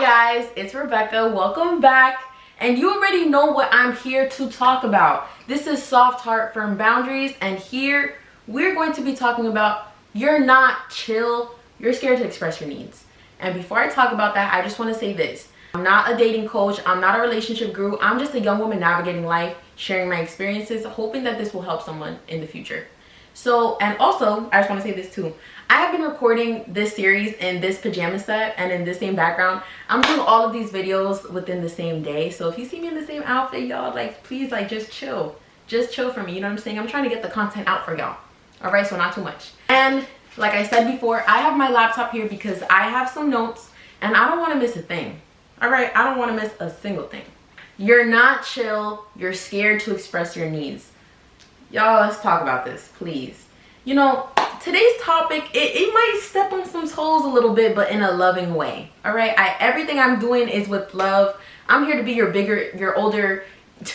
guys, it's Rebecca. Welcome back. And you already know what I'm here to talk about. This is Soft Heart Firm Boundaries, and here we're going to be talking about you're not chill, you're scared to express your needs. And before I talk about that, I just want to say this. I'm not a dating coach, I'm not a relationship guru, I'm just a young woman navigating life, sharing my experiences, hoping that this will help someone in the future. So, and also, I just want to say this too. I have been recording this series in this pajama set and in this same background. I'm doing all of these videos within the same day. So if you see me in the same outfit, y'all, like, please, like, just chill. Just chill for me, you know what I'm saying? I'm trying to get the content out for y'all. All right, so not too much. And like I said before, I have my laptop here because I have some notes and I don't want to miss a thing. All right, I don't want to miss a single thing. You're not chill. You're scared to express your needs. Y'all, let's talk about this, please. You know, today's topic, it might step on some toes a little bit, but in a loving way. All right, everything I'm doing is with love. I'm here to be your older,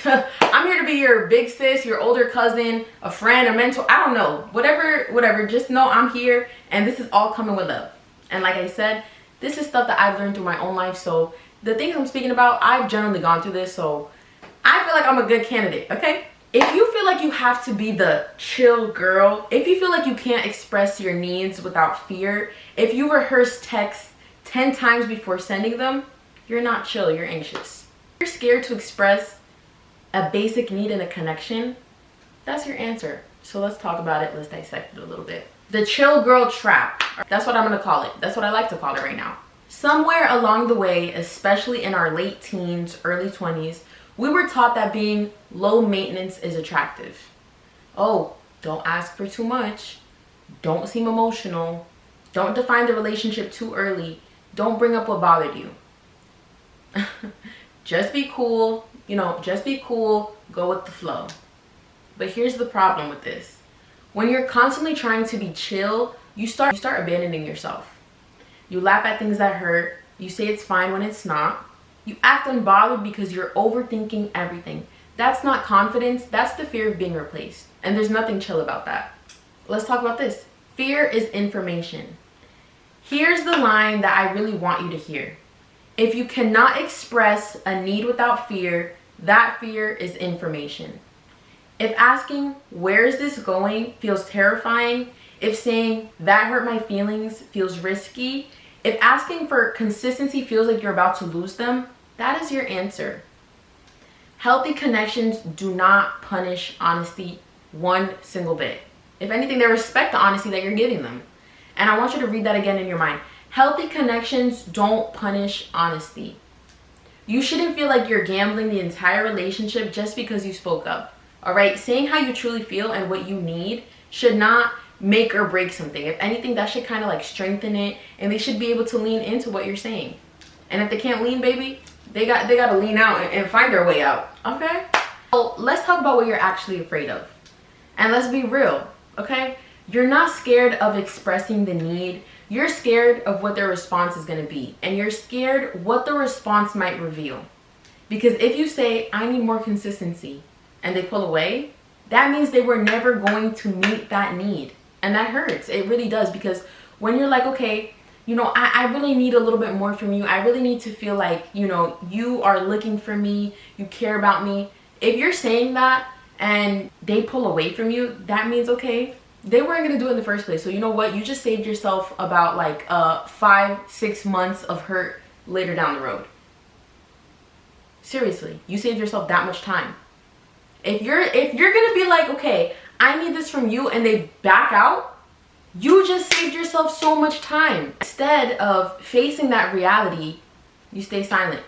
I'm here to be your big sis, your older cousin, a friend, a mentor, I don't know, whatever. Just know I'm here, and this is all coming with love. And like I said, this is stuff that I've learned through my own life. So the things I'm speaking about, I've generally gone through this, so I feel like I'm a good candidate, okay? If you feel like you have to be the chill girl, if you feel like you can't express your needs without fear, if you rehearse texts 10 times before sending them, you're not chill, you're anxious. If you're scared to express a basic need in a connection, that's your answer. So let's talk about it, let's dissect it a little bit. The chill girl trap, that's what I'm gonna call it. That's what I like to call it right now. Somewhere along the way, especially in our late teens, early 20s, we were taught that being low maintenance is attractive. Oh, don't ask for too much. Don't seem emotional. Don't define the relationship too early. Don't bring up what bothered you. Just be cool, you know, just be cool, go with the flow. But here's the problem with this. When you're constantly trying to be chill, you start abandoning yourself. You laugh at things that hurt. You say it's fine when it's not. You act unbothered because you're overthinking everything. That's not confidence, that's the fear of being replaced. And there's nothing chill about that. Let's talk about this. Fear is information. Here's the line that I really want you to hear. If you cannot express a need without fear, that fear is information. If asking, where is this going, feels terrifying, if saying, that hurt my feelings, feels risky, if asking for consistency feels like you're about to lose them, that is your answer. Healthy connections do not punish honesty one single bit. If anything, they respect the honesty that you're giving them. And I want you to read that again in your mind. Healthy connections don't punish honesty. You shouldn't feel like you're gambling the entire relationship just because you spoke up. All right? Saying how you truly feel and what you need should not make or break something. If anything, that should kind of like strengthen it, and they should be able to lean into what you're saying. And if they can't lean, baby, they got to lean out and find their way out. Okay? So let's talk about what you're actually afraid of. And let's be real, okay? You're not scared of expressing the need. You're scared of what their response is going to be. And you're scared what the response might reveal. Because if you say, I need more consistency, and they pull away, that means they were never going to meet that need. And that hurts. It really does. Because when you're like, okay, you know, I really need a little bit more from you. I really need to feel like, you know, you are looking for me. You care about me. If you're saying that and they pull away from you, that means, okay, they weren't going to do it in the first place. So you know what? You just saved yourself about like 5-6 months of hurt later down the road. Seriously, you saved yourself that much time. If you're going to be like, okay, I need this from you, and they back out, you just saved yourself so much time. Instead of facing that reality, you stay silent.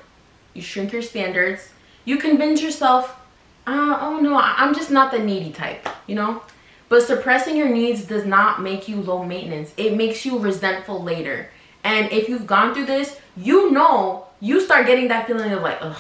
You shrink your standards. You convince yourself, oh no, I'm just not the needy type, you know? But suppressing your needs does not make you low maintenance. It makes you resentful later. And if you've gone through this, you know, you start getting that feeling of like, ugh.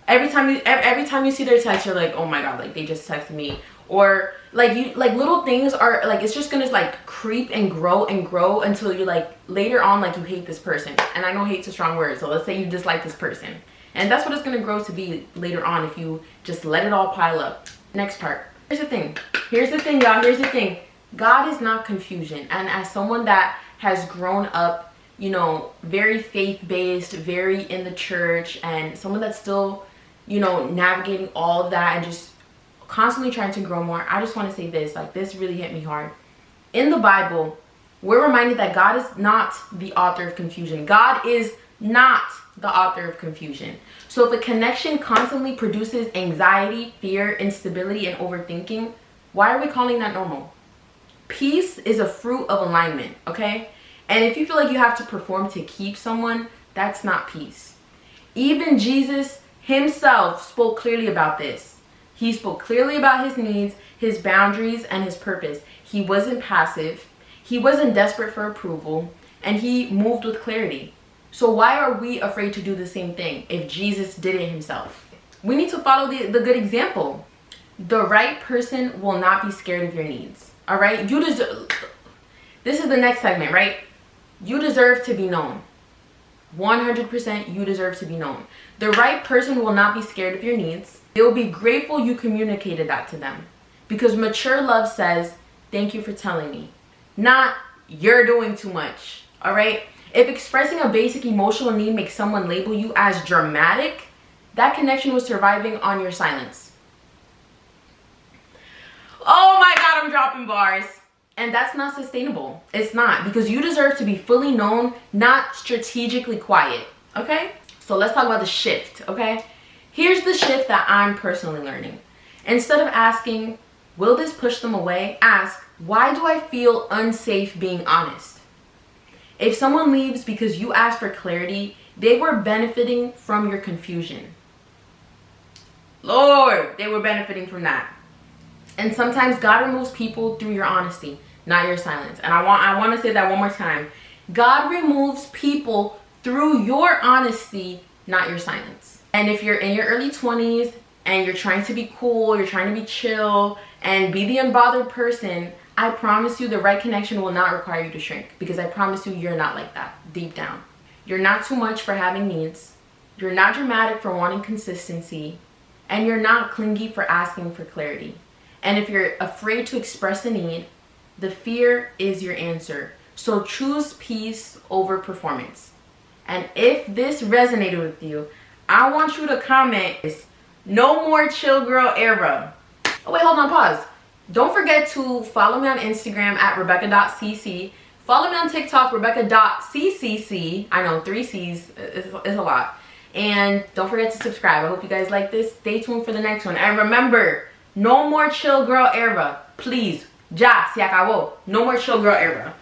Every time you see their text, you're like, oh my God, like they just texted me. Or like little things are like, it's just gonna like creep and grow until you like later on, like you hate this person. And I know hate's a strong word, so let's say you dislike this person, and that's what it's gonna grow to be later on if you just let it all pile up. Next part. Here's the thing, y'all. Here's the thing. God is not confusion. And as someone that has grown up you know, very faith-based, very in the church, and someone that's still, you know, navigating all of that and just constantly trying to grow more, I just want to say this, like, this really hit me hard. In the Bible, we're reminded that God is not the author of confusion. God is not the author of confusion. So if a connection constantly produces anxiety, fear, instability, and overthinking, why are we calling that normal? Peace is a fruit of alignment, okay? And if you feel like you have to perform to keep someone, that's not peace. Even Jesus himself spoke clearly about this. He spoke clearly about his needs, his boundaries, and his purpose. He wasn't passive. He wasn't desperate for approval. And he moved with clarity. So why are we afraid to do the same thing if Jesus did it himself? We need to follow the good example. The right person will not be scared of your needs. All right? You deserve... This is the next segment, right? You deserve to be known. 100% you deserve to be known. The right person will not be scared of your needs. They will be grateful you communicated that to them. Because mature love says, thank you for telling me. Not, you're doing too much. All right? If expressing a basic emotional need makes someone label you as dramatic, that connection was surviving on your silence. Oh my God, I'm dropping bars. And that's not sustainable. It's not, because you deserve to be fully known, not strategically quiet. Okay? So let's talk about the shift, okay? Here's the shift that I'm personally learning. Instead of asking, will this push them away? Ask, why do I feel unsafe being honest? If someone leaves because you asked for clarity, they were benefiting from your confusion. Lord, they were benefiting from that. And sometimes God removes people through your honesty, not your silence. And I want to say that one more time. God removes people through your honesty, not your silence. And if you're in your early 20s and you're trying to be cool, you're trying to be chill and be the unbothered person, I promise you the right connection will not require you to shrink, because I promise you you're not like that deep down. You're not too much for having needs. You're not dramatic for wanting consistency. And you're not clingy for asking for clarity. And if you're afraid to express a need, the fear is your answer. So choose peace over performance. And if this resonated with you, I want you to comment, no more chill girl era. Oh wait, hold on, pause. Don't forget to follow me on Instagram at rebecca.cc. Follow me on TikTok, rebecca.ccc. I know, 3 C's is a lot. And don't forget to subscribe. I hope you guys like this. Stay tuned for the next one. And remember, no more chill girl era. Please. Ya, se acabó. No more chill girl era.